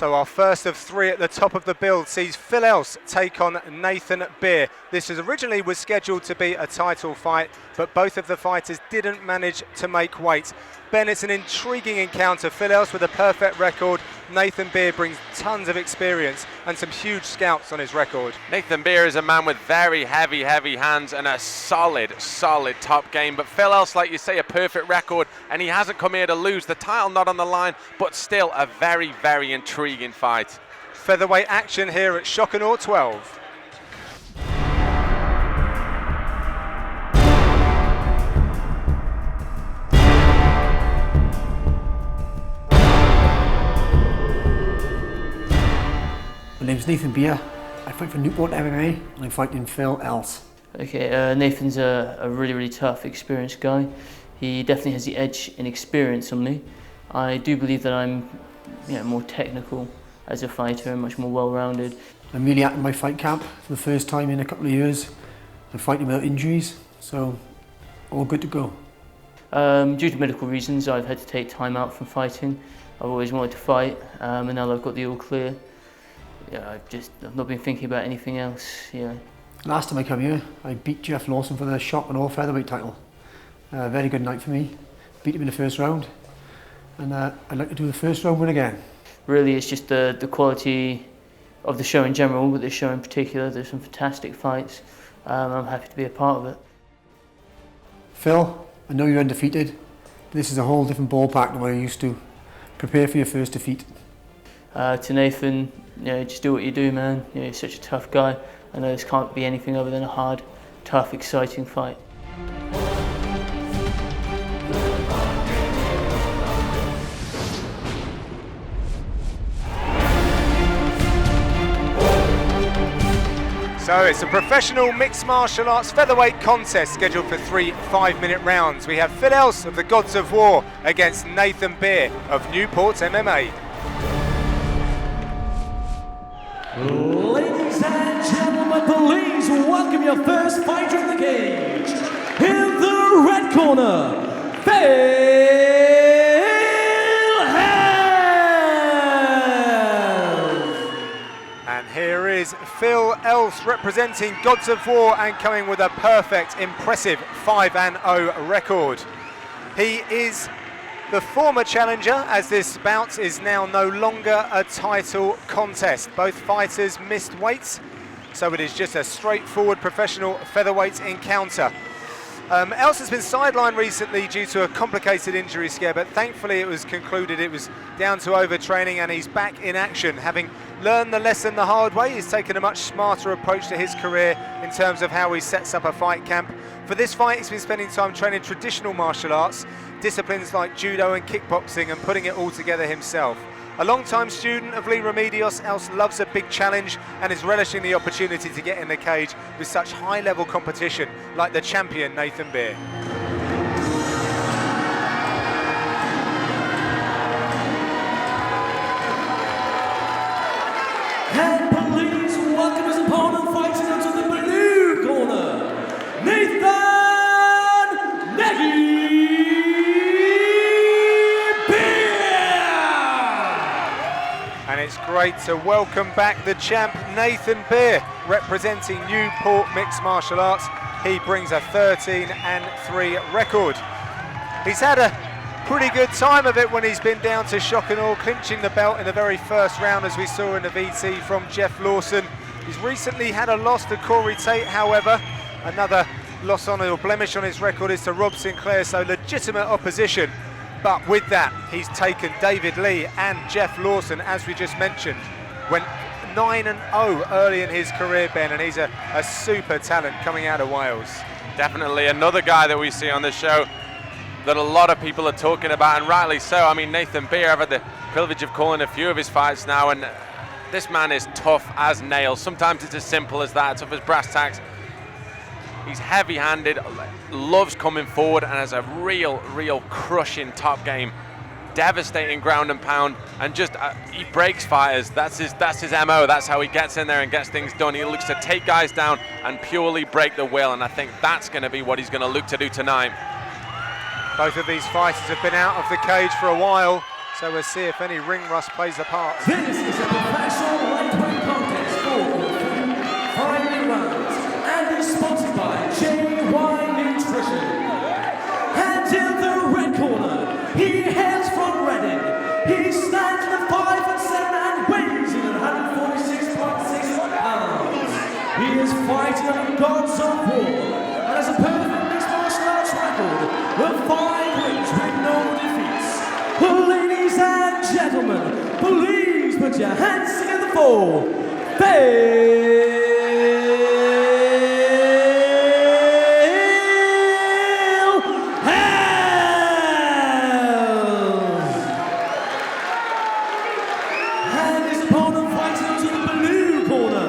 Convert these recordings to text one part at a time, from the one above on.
So our first of three at the top of the build sees Phil Else take on Nathan Beer. This originally was scheduled to be a title fight, but both of the fighters didn't manage to make weight. Ben, it's an intriguing encounter. Phil Else with a perfect record. Nathan Beer brings tons of experience and some huge scouts on his record. Nathan Beer is a man with very heavy hands and a solid top game. But Phil Else, like you say, a perfect record, and he hasn't come here to lose. The title not on the line, but still a very intriguing fight. Featherweight action here at Shock and Awe 12. My name's Nathan Beer. I fight for Newport MMA and I'm fighting Phil Else. Okay, Nathan's a really tough, experienced guy. He definitely has the edge in experience on me. I do believe that I'm more technical as a fighter and much more well-rounded. I'm really out in my fight camp for the first time in a couple of years. I'm fighting without injuries, so all good to go. Due to medical reasons, I've had to take time out from fighting. I've always wanted to fight, and now that I've got the all clear, I've not been thinking about anything else. Last time I come here, I beat Jeff Lawson for the Shock and Awe featherweight title. Very good night for me. Beat him in the first round, and I'd like to do the first round win again. Really, it's just the quality of the show in general, but this show in particular. There's some fantastic fights. I'm happy to be a part of it. Phil, I know you're undefeated. This is a whole different ballpark than what I used to. Prepare for your first defeat. To Nathan, just do what you do, man. You're such a tough guy. I know this can't be anything other than a hard, tough, exciting fight. So it's a professional mixed martial arts featherweight contest scheduled for 3 5-minute rounds. We have Phil Else of the Gods of War against Nathan Beer of Newport MMA. Ladies and gentlemen, please welcome your first fighter in the cage. In the red corner, Phil Else. And here is Phil Else representing Gods of War and coming with a perfect, impressive 5-0 record. He is the former challenger, as this bout is now no longer a title contest. Both fighters missed weights, so it is just a straightforward professional featherweight encounter. Else has been sidelined recently due to a complicated injury scare, but thankfully it was concluded it was down to overtraining and he's back in action. Having learned the lesson the hard way, he's taken a much smarter approach to his career in terms of how he sets up a fight camp. For this fight, he's been spending time training traditional martial arts, disciplines like judo and kickboxing, and putting it all together himself. A long-time student of Lee Remedios, Else loves a big challenge and is relishing the opportunity to get in the cage with such high-level competition like the champion Nathan Beer. And please welcome his opponent fighting into the blue corner, Nathan Neggy. And it's great to welcome back the champ Nathan Beer, representing Newport Mixed Martial Arts. He brings a 13-3 record. He's had a pretty good time of it when he's been down to Shock and Awe, clinching the belt in the very first round, as we saw in the VT from Jeff Lawson. He's recently had a loss to Corey Tate, however. Another loss on or blemish on his record is to Rob Sinclair, so legitimate opposition. But with that, he's taken David Lee and Jeff Lawson, as we just mentioned. Went 9-0 early in his career, Ben, and he's a super talent coming out of Wales. Definitely another guy that we see on the show that a lot of people are talking about, and rightly so. I mean, Nathan Beer, I've had the privilege of calling a few of his fights now, and this man is tough as nails. Sometimes it's as simple as that, tough as brass tacks. He's heavy-handed, loves coming forward, and has a real crushing top game. Devastating ground and pound, and just he breaks fighters. That's his MO. That's how he gets in there and gets things done. He looks to take guys down and purely break the will, and I think that's going to be what he's going to look to do tonight. Both of these fighters have been out of the cage for a while, So we'll see if any ring rust plays a part. This is a professional lightweight contest for 5 rounds and is sponsored by JY Nutrition. And in the red corner, he hails from Reading. He stands at 5 and 7 and weighs in at 146.6 pounds. He is fighting under Gods of War and has a perfect mixed martial arts record of 5 wins with no defeats. Ladies and gentlemen, please put your hands together for Phil and his opponent fighting to the blue corner.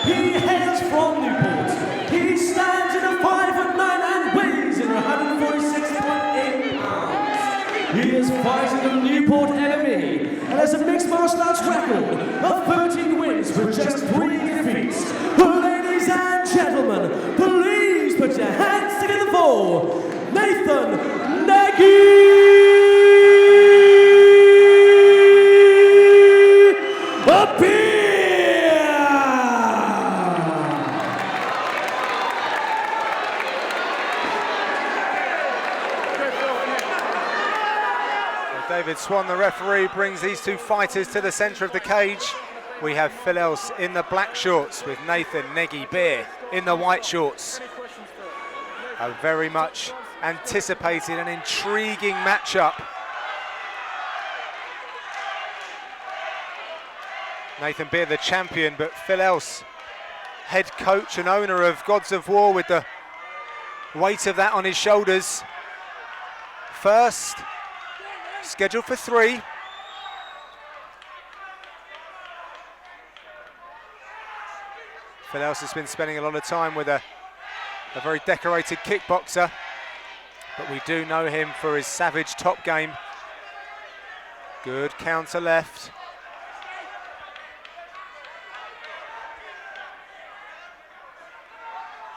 He hails from Newport. He stands in a 5 and 9 and weighs in 146.8 pounds. He is fighting a Newport enemy and has a mixed martial arts record of 13 wins with just 3 defeats. Ladies and gentlemen, please put your hands together for Nathan Neggy! David Swan, the referee, brings these two fighters to the centre of the cage. We have Phil Else in the black shorts with Nathan Neggy Beer in the white shorts. A very much anticipated and intriguing matchup. Nathan Beer the champion, but Phil Else, head coach and owner of Gods of War, with the weight of that on his shoulders. First, scheduled for 3. Phil Else has been spending a lot of time with a very decorated kickboxer, but we do know him for his savage top game. Good counter left.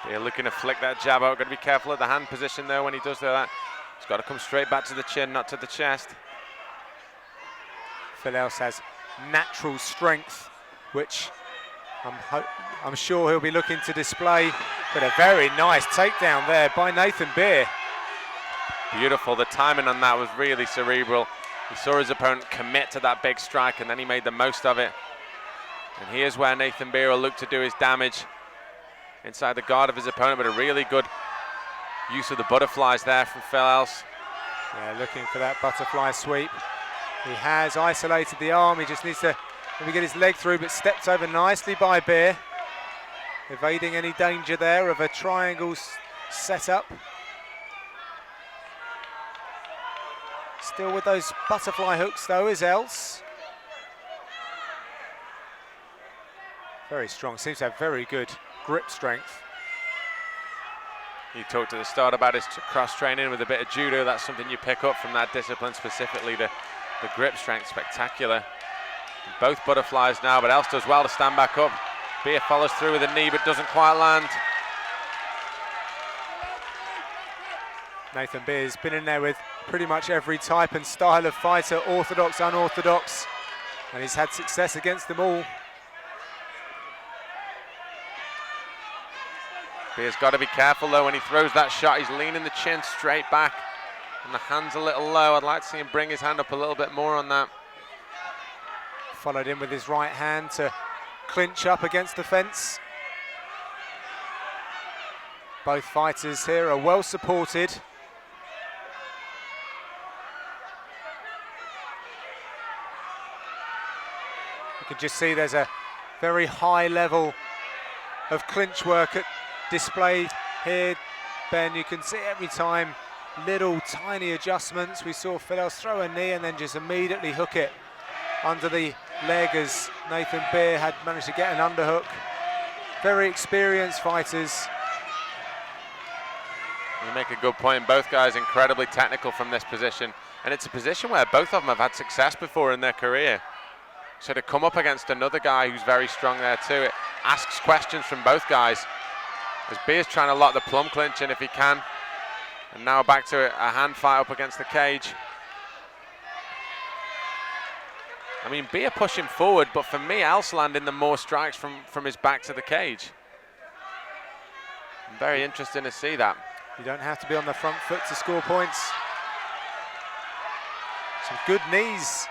They're looking to flick that jab out. Got to be careful of the hand position though when he does that. He's got to come straight back to the chin, not to the chest. Phil Else has natural strength, which I'm sure he'll be looking to display. But a very nice takedown there by Nathan Beer. Beautiful. The timing on that was really cerebral. He saw his opponent commit to that big strike and then he made the most of it. And here's where Nathan Beer will look to do his damage inside the guard of his opponent, but a really good use of the butterflies there from Phil Else. Yeah, looking for that butterfly sweep. He has isolated the arm. He just needs to maybe get his leg through, but stepped over nicely by Beer, evading any danger there of a triangle setup. Still with those butterfly hooks though is Else. Very strong, seems to have very good grip strength. You talked at the start about his cross training with a bit of judo. That's something you pick up from that discipline, specifically the grip strength. Spectacular. Both butterflies now, but Else does well to stand back up. Beer follows through with a knee but doesn't quite land. Nathan Beer's been in there with pretty much every type and style of fighter, orthodox, unorthodox, and he's had success against them all. Beer's got to be careful though when he throws that shot. He's leaning the chin straight back and the hand's a little low. I'd like to see him bring his hand up a little bit more on that. Followed in with his right hand to clinch up against the fence. Both fighters here are well supported. You can just see there's a very high level of clinch work displayed here, Ben. You can see every time little tiny adjustments. We saw Phil Else throw a knee and then just immediately hook it under the leg as Nathan Beer had managed to get an underhook. Very experienced fighters. You make a good point. Both guys incredibly technical from this position, and it's a position where both of them have had success before in their career. So to come up against another guy who's very strong there too, it asks questions from both guys. As Beer's trying to lock the plum clinch in if he can. And now back to a hand fight up against the cage. I mean, Beer pushing forward, but for me, Els landing the more strikes from his back to the cage. Very interesting to see that. You don't have to be on the front foot to score points. Some good knees.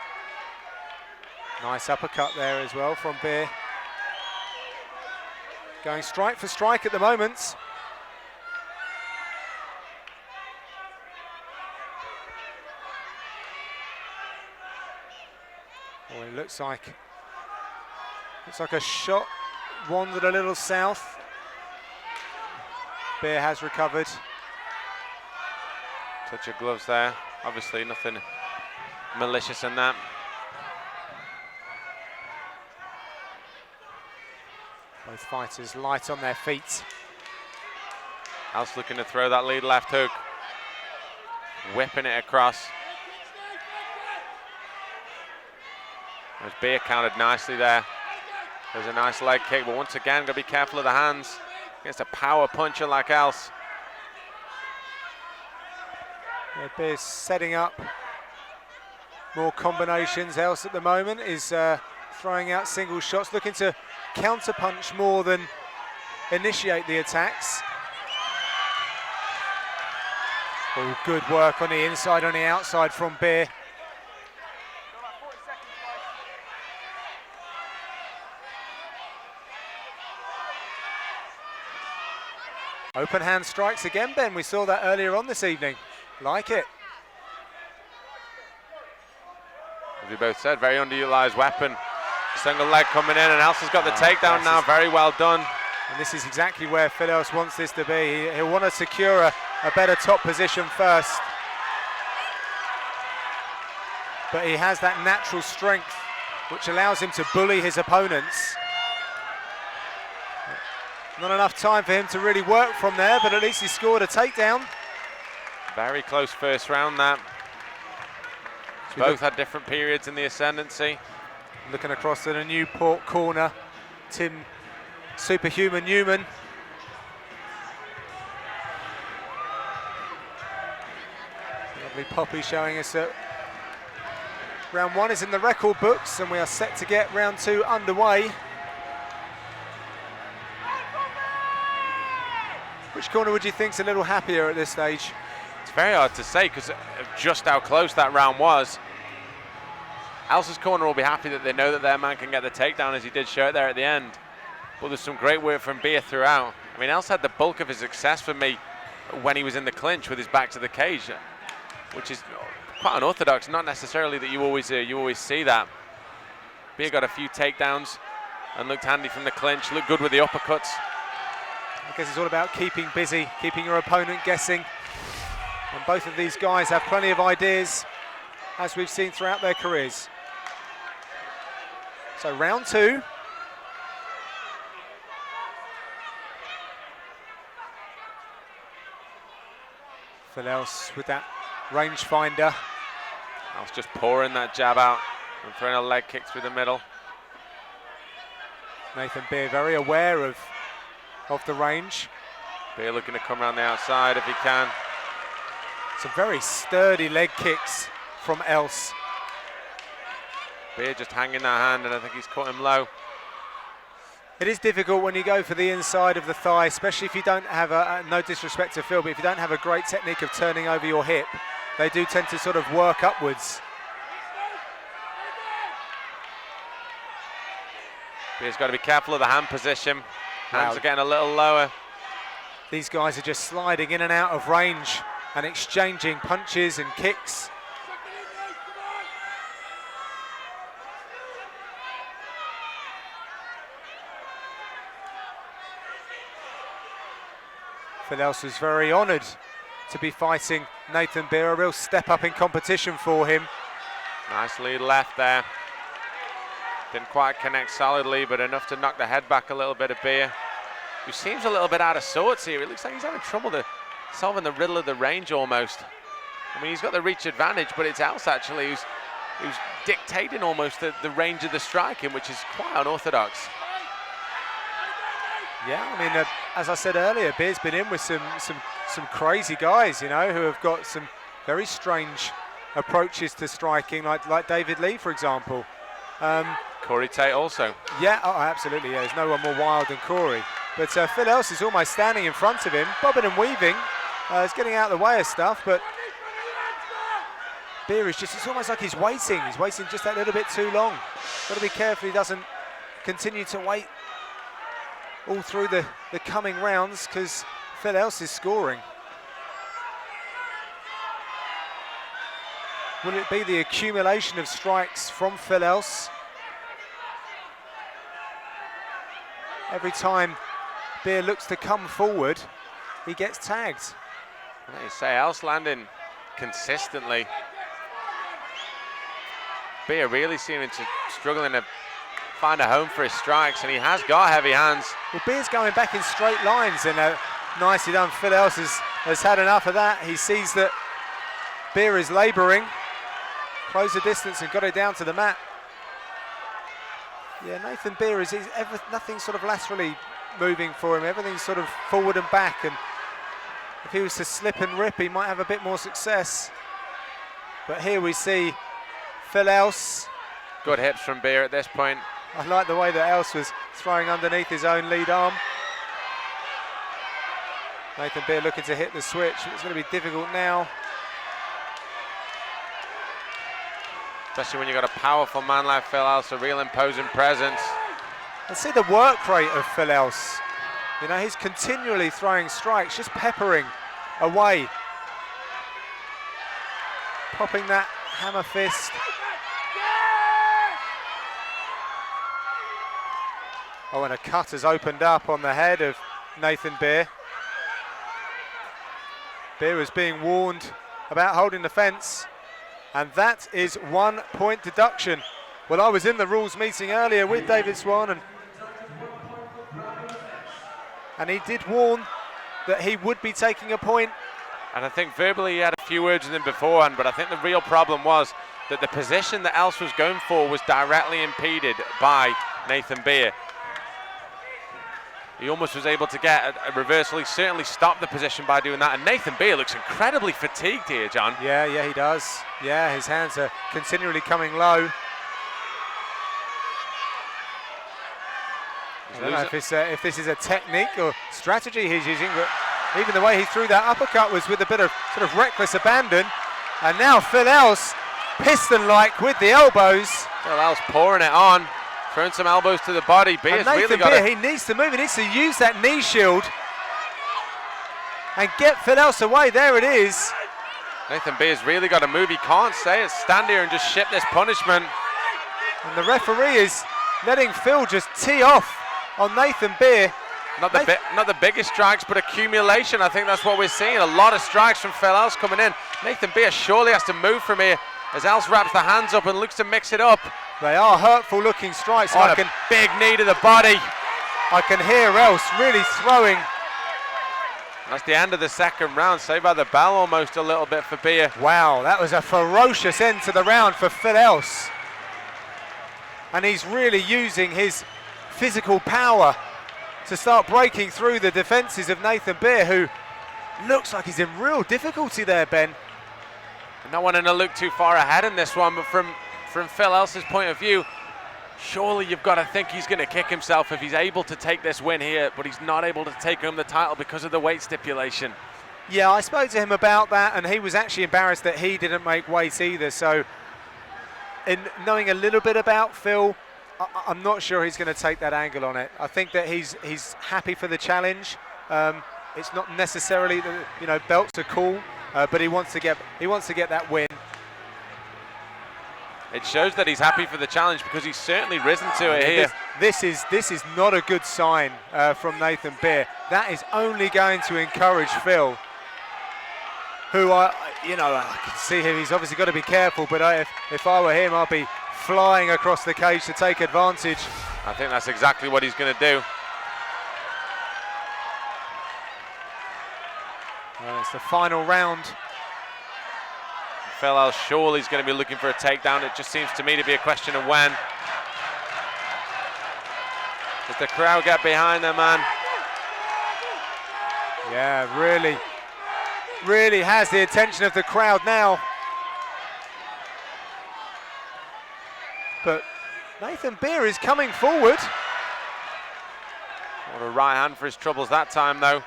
Nice uppercut there as well from Beer. Going strike for strike at the moment. Oh, it looks like a shot wandered a little south. Beer has recovered. Touch of gloves there. Obviously nothing malicious in that. Both fighters light on their feet. Els looking to throw that lead left hook. Whipping it across. As Beer countered nicely there. There's a nice leg kick, but once again, gotta be careful of the hands against a power puncher like Els. Yeah, Beer's setting up more combinations. Els at the moment is throwing out single shots, looking to counter punch more than initiate the attacks. Oh, good work on the inside, on the outside from Beer. Open hand strikes again, Ben. We saw that earlier on this evening. Like it. As we both said, very underutilized weapon. Single leg coming in, and Els has got the takedown now. Very well done. And this is exactly where Phil Els wants this to be. He'll want to secure a better top position first. But he has that natural strength, which allows him to bully his opponents. Not enough time for him to really work from there, but at least he scored a takedown. Very close first round that. Both had different periods in the ascendancy. Looking across at a Newport corner, Tim Superhuman Newman. Lovely Poppy showing us that round one is in the record books, and we are set to get round two underway. Which corner would you think's a little happier at this stage? It's very hard to say because of just how close that round was. Els's corner will be happy that they know that their man can get the takedown, as he did show it there at the end. But there's some great work from Beer throughout. I mean, Els had the bulk of his success for me when he was in the clinch with his back to the cage, which is quite unorthodox. Not necessarily that you always see that. Beer got a few takedowns and looked handy from the clinch. Looked good with the uppercuts. I guess it's all about keeping busy, keeping your opponent guessing. And both of these guys have plenty of ideas, as we've seen throughout their careers. So round two. Phil Els with that rangefinder. Els just pouring that jab out and throwing a leg kick through the middle. Nathan Beer very aware of the range. Beer looking to come around the outside if he can. Some very sturdy leg kicks from Els. Beer just hanging that hand, and I think he's caught him low. It is difficult when you go for the inside of the thigh, especially if you don't have no disrespect to Phil, but if you don't have a great technique of turning over your hip, they do tend to sort of work upwards. Beer's got to be careful of the hand position. Hands Wow. are getting a little lower. These guys are just sliding in and out of range and exchanging punches and kicks. Phil Els was very honoured to be fighting Nathan Beer, a real step up in competition for him. Nice lead left there. Didn't quite connect solidly, but enough to knock the head back a little bit of Beer, who seems a little bit out of sorts here. It looks like he's having trouble solving the riddle of the range almost. I mean, he's got the reach advantage, but it's Els actually who's dictating almost the range of the striking, which is quite unorthodox. Yeah, I mean, as I said earlier, Beer's been in with some crazy guys, you know, who have got some very strange approaches to striking, like David Lee, for example. Corey Tate also. Yeah, oh, absolutely. Yeah, there's no one more wild than Corey. But Phil Else is almost standing in front of him, bobbing and weaving. He's getting out of the way of stuff, but Beer is just, it's almost like he's waiting. He's waiting just that little bit too long. Got to be careful he doesn't continue to wait all through the coming rounds, because Phil Else is scoring. Will it be the accumulation of strikes from Phil Else? Every time Beer looks to come forward, he gets tagged. Like you say, Else landing consistently. Beer really seeming to struggling to find a home for his strikes, and he has got heavy hands. Well, Beer's going back in straight lines, and nicely done. Phil Else has had enough of that. He sees that Beer is labouring, closed the distance and got it down to the mat. Yeah, Nathan Beer is nothing sort of laterally moving for him. Everything's sort of forward and back, and if he was to slip and rip, he might have a bit more success. But here we see Phil Else. Good hips from Beer at this point. I like the way that Else was throwing underneath his own lead arm. Nathan Beer looking to hit the switch. It's going to be difficult now. Especially when you've got a powerful man like Phil Else, a real imposing presence. And see the work rate of Phil Else. You know, he's continually throwing strikes, just peppering away. Popping that hammer fist. Oh, and a cut has opened up on the head of Nathan Beer. Beer was being warned about holding the fence, and that is 1 point deduction. Well, I was in the rules meeting earlier with David Swan, and he did warn that he would be taking a point. And I think verbally he had a few words with him beforehand, but I think the real problem was that the position that Else was going for was directly impeded by Nathan Beer. He almost was able to get a reversal. He certainly stopped the position by doing that. And Nathan Beer looks incredibly fatigued here, John. Yeah, he does. Yeah, his hands are continually coming low. I don't know if this is a technique or strategy he's using, but even the way he threw that uppercut was with a bit of sort of reckless abandon. And now Phil Else, piston-like with the elbows. Phil Else pouring it on. Throwing some elbows to the body. Beer's really got it. He needs to move. He needs to use that knee shield and get Phil Else away. There it is. Nathan Beer's really got to move. He can't stand here and just ship this punishment. And the referee is letting Phil just tee off on Nathan Beer. Not the biggest strikes, but accumulation. I think that's what we're seeing. A lot of strikes from Phil Else coming in. Nathan Beer surely has to move from here as Else wraps the hands up and looks to mix it up. They are hurtful looking strikes. On a big knee to the body. I can hear Else really throwing. That's the end of the second round. Saved by the bell almost a little bit for Beer. Wow, that was a ferocious end to the round for Phil Else. And he's really using his physical power to start breaking through the defences of Nathan Beer, who looks like he's in real difficulty there, Ben. Not wanting to look too far ahead in this one, but from Phil Else's point of view, surely you've got to think he's going to kick himself if he's able to take this win here, but he's not able to take home the title because of the weight stipulation. Yeah, I spoke to him about that, and he was actually embarrassed that he didn't make weight either. So, in knowing a little bit about Phil, I'm not sure he's going to take that angle on it. I think that he's happy for the challenge. It's not necessarily that belts are cool, but he wants to get that win. It shows that he's happy for the challenge because he's certainly risen to it here. This is not a good sign from Nathan Beer. That is only going to encourage Phil, who I can see him. He's obviously got to be careful, but if I were him, I'd be flying across the cage to take advantage. I think that's exactly what he's going to do. Well, it's the final round. Phil Else surely is going to be looking for a takedown. It just seems to me to be a question of when. Does the crowd get behind their man? Yeah, really has the attention of the crowd now. But Nathan Beer is coming forward. What a right hand for his troubles that time, though.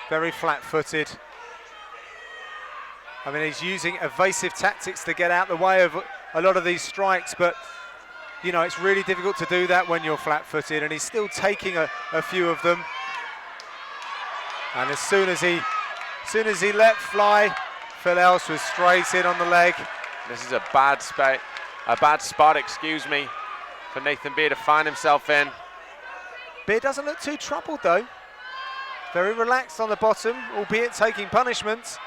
Very flat-footed. I mean, he's using evasive tactics to get out the way of a lot of these strikes, but you know, it's really difficult to do that when you're flat-footed, and he's still taking a few of them. And as soon as he let fly, Phil Else was straight in on the leg. This is a bad spot, excuse me, for Nathan Beer to find himself in. Beer doesn't look too troubled though. Very relaxed on the bottom, albeit taking punishments.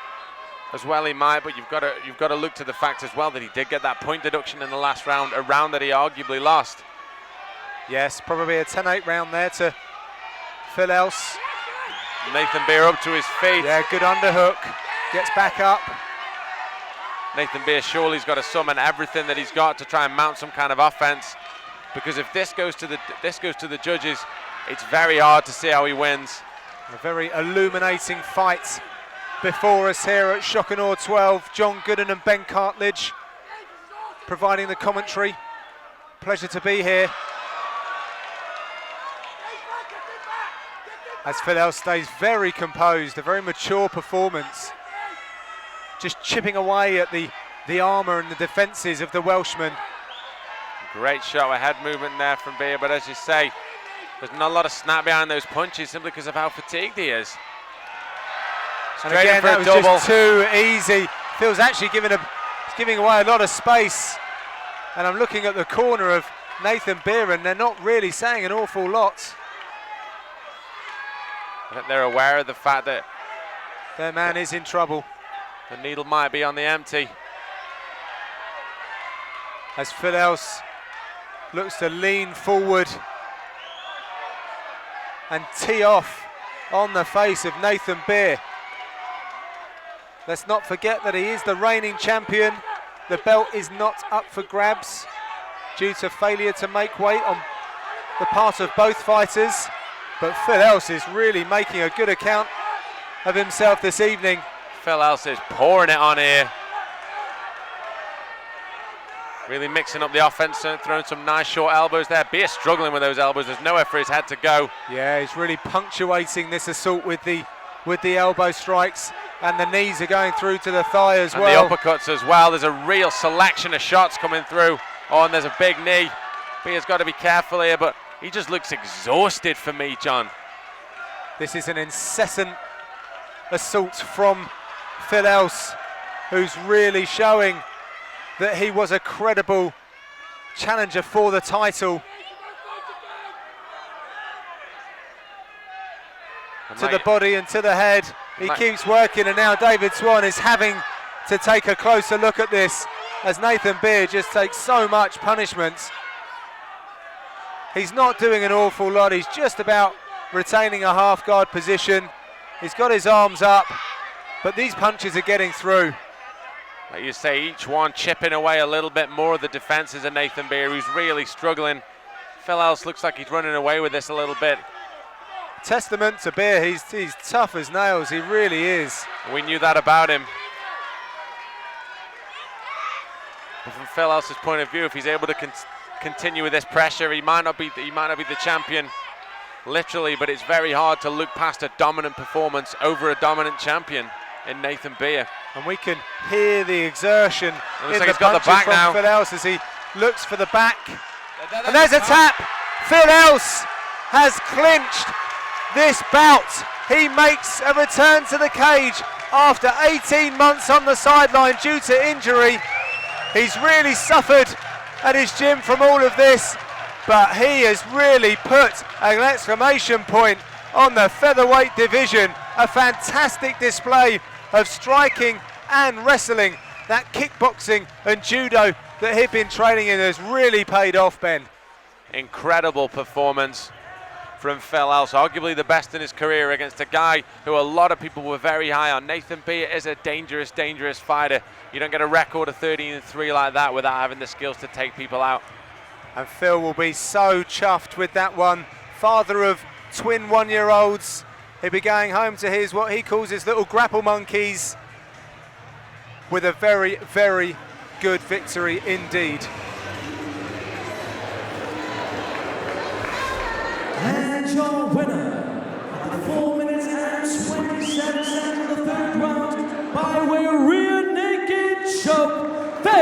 As well he might, but you've got to look to the fact as well that he did get that point deduction in the last round, a round that he arguably lost. Yes, probably a 10-8 round there to Phil Else. Nathan Beer up to his feet. Yeah, good underhook, gets back up. Nathan Beer surely's got to summon everything that he's got to try and mount some kind of offense, because if this goes to the judges, it's very hard to see how he wins. A very illuminating fight before us here at Shock and Awe 12. John Gooden and Ben Cartledge providing the commentary. Pleasure to be here. As Phil Else stays very composed, a very mature performance. Just chipping away at the armour and the defences of the Welshman. Great shot with head movement there from Beer, but as you say, there's not a lot of snap behind those punches simply because of how fatigued he is. And again, that was just too easy. Phil's actually giving away a lot of space. And I'm looking at the corner of Nathan Beer, and they're not really saying an awful lot. I think they're aware of the fact that their man is in trouble. The needle might be on the empty. As Phil Else looks to lean forward and tee off on the face of Nathan Beer. Let's not forget that he is the reigning champion. The belt is not up for grabs due to failure to make weight on the part of both fighters. But Phil Else is really making a good account of himself this evening. Phil Else is pouring it on here. Really mixing up the offense, throwing some nice short elbows there. Beer struggling with those elbows. There's nowhere for his head to go. Yeah, he's really punctuating this assault with the elbow strikes, and the knees are going through to the thigh as well. And the uppercuts as well. There's a real selection of shots coming through. Oh, and there's a big knee. Beer's got to be careful here, but he just looks exhausted for me, John. This is an incessant assault from Phil Else, who's really showing that he was a credible challenger for the title. To the body and to the head. He keeps working, and now David Swan is having to take a closer look at this as Nathan Beer just takes so much punishment. He's not doing an awful lot. He's just about retaining a half guard position. He's got his arms up, but these punches are getting through. Like you say, each one chipping away a little bit more of the defences of Nathan Beer, who's really struggling. Phil Else looks like he's running away with this a little bit. Testament to Beer, he's tough as nails, he really is. We knew that about him. But from Phil Else's point of view, if he's able to continue with this pressure, he might not be the champion, literally, but it's very hard to look past a dominant performance over a dominant champion in Nathan Beer. And we can hear the exertion in like the punches back from now. Phil Else as he looks for the back. And there's a tap. Phil Else has clinched this bout. He makes a return to the cage after 18 months on the sideline due to injury. He's really suffered at his gym from all of this, but he has really put an exclamation point on the featherweight division. A fantastic display of striking and wrestling. That kickboxing and judo that he'd been training in has really paid off, Ben. Incredible performance from Phil Else, arguably the best in his career against a guy who a lot of people were very high on. Nathan Beer is a dangerous, dangerous fighter. You don't get a record of 13-3 like that without having the skills to take people out. And Phil will be so chuffed with that one. Father of twin one-year-olds. He'll be going home to his, what he calls his little grapple monkeys, with a very, very good victory indeed. Phil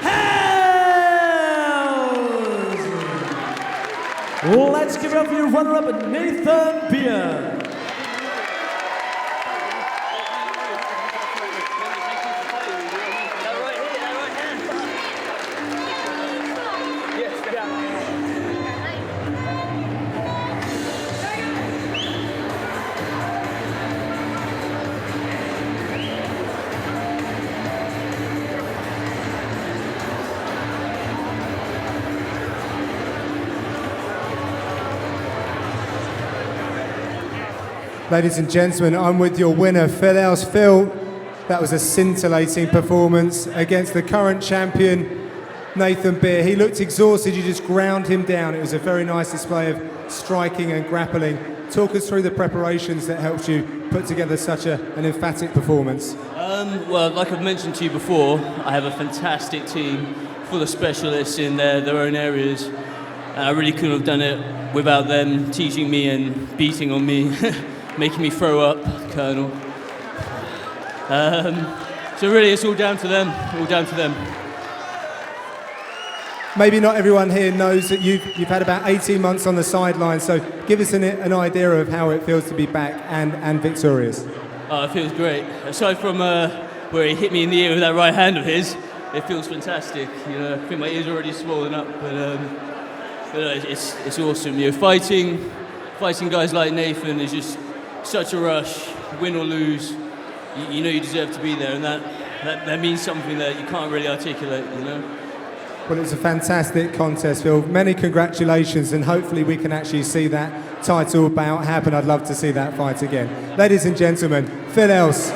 Hells. Let's give it up for your runner-up, Nathan Beer. Ladies and gentlemen, I'm with your winner, Phil Ells. Phil, that was a scintillating performance against the current champion, Nathan Beer. He looked exhausted, you just ground him down. It was a very nice display of striking and grappling. Talk us through the preparations that helped you put together such an emphatic performance. Well, like I've mentioned to you before, I have a fantastic team full of specialists in their own areas. I really couldn't have done it without them teaching me and beating on me. Making me throw up, Colonel. So really, it's all down to them. All down to them. Maybe not everyone here knows that you've had about 18 months on the sidelines, so give us an idea of how it feels to be back and victorious. Oh, it feels great. Aside from where he hit me in the ear with that right hand of his, it feels fantastic. You know, I think my ears are already swollen up, but it's awesome. You know, fighting guys like Nathan is just such a rush, win or lose, you know you deserve to be there, and that means something that you can't really articulate, you know. Well, it was a fantastic contest, Phil. Many congratulations, and hopefully we can actually see that title bout happen. I'd love to see that fight again. Ladies and gentlemen, Phil Ells.